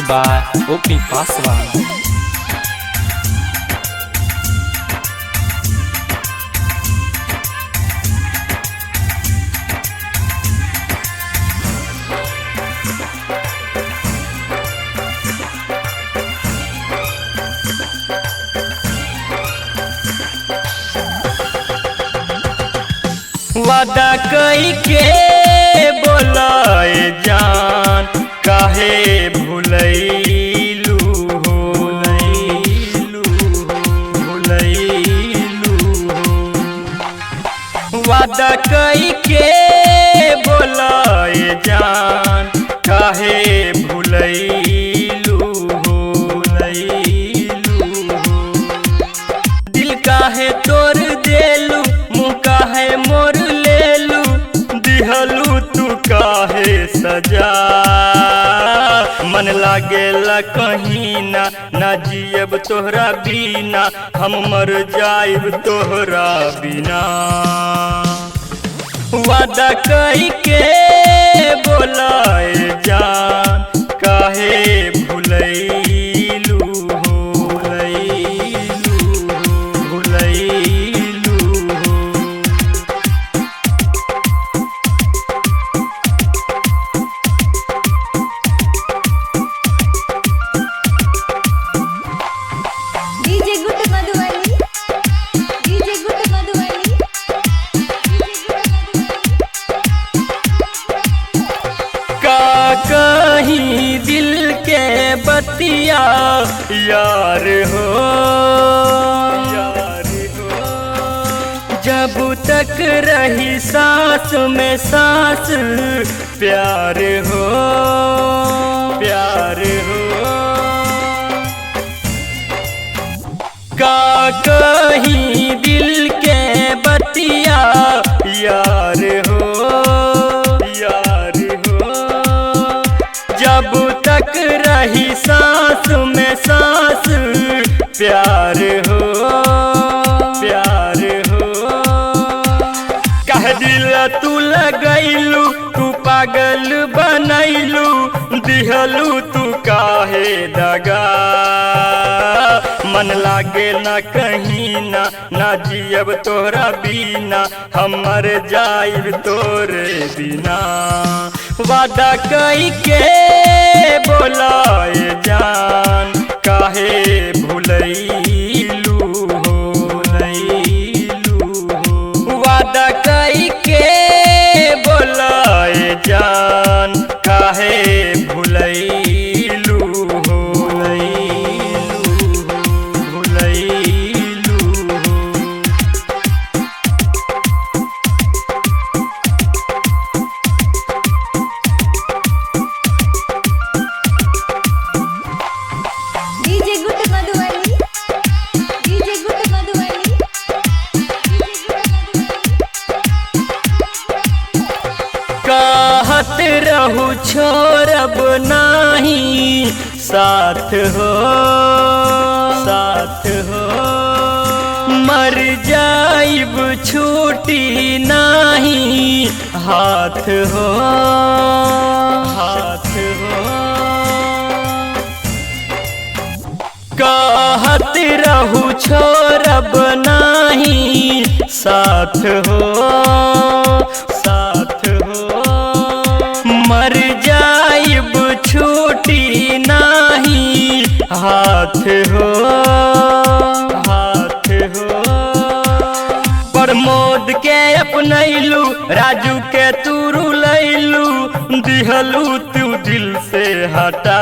by Opi Paswan. वादा कई के बोलाए जान काहे भुलैलू वादा कई के बोलाए जान काहे भुलैलू दिल काहे तोड़ देलू मुँह काहे मोर लेलू दिहलू तू काहे सजा मन लागेला कहीं ना जियब तोहरा बिना हम मर जाइब तोहरा बिना वादा कई के बोलाए जान काहे भुलैलू कहीं दिल के बतिया यार हो जब तक रही सांस में सांस प्यार हो कहीं दिल के बतिया यार हो जब तक रही सांस में सांस प्यार हो कह दिल तू लगैलू तू पागल बनैलू दिहलू तू काहे दगा मन लागे ना कहीं ना जियब तोहरा बिना हम मर जाइब तोरे बिना वादा कई के बोलाए जान काहे भुलैलू वादा कई के बोलाए जान काहे भुलैलू कहत रहू छोड़ब नाही साथ हो मर जाइब छूटी नाही हाथ हो कहत रहू छोड़ब नाही साथ हो मर जाइब छूटी नाही हाथ हो प्रमोद के अपनैलू राजू के तू रुलैलू दिहलू तू दिल से हटा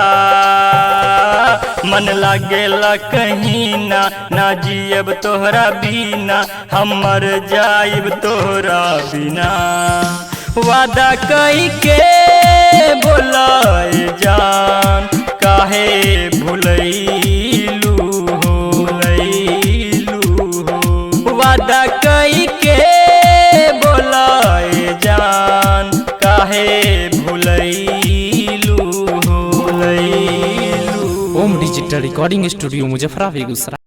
मन लागेला कहीं ना जियब तोहरा बिना हम मर जाइब तोहरा बिना वादा कई के बोलाए जान काहे भुलैलू वादा कई के बोलाए जान काहे भुलैलू ओम डिजिटल रिकॉर्डिंग स्टूडियो मुजफ्फरा बेगूसराय।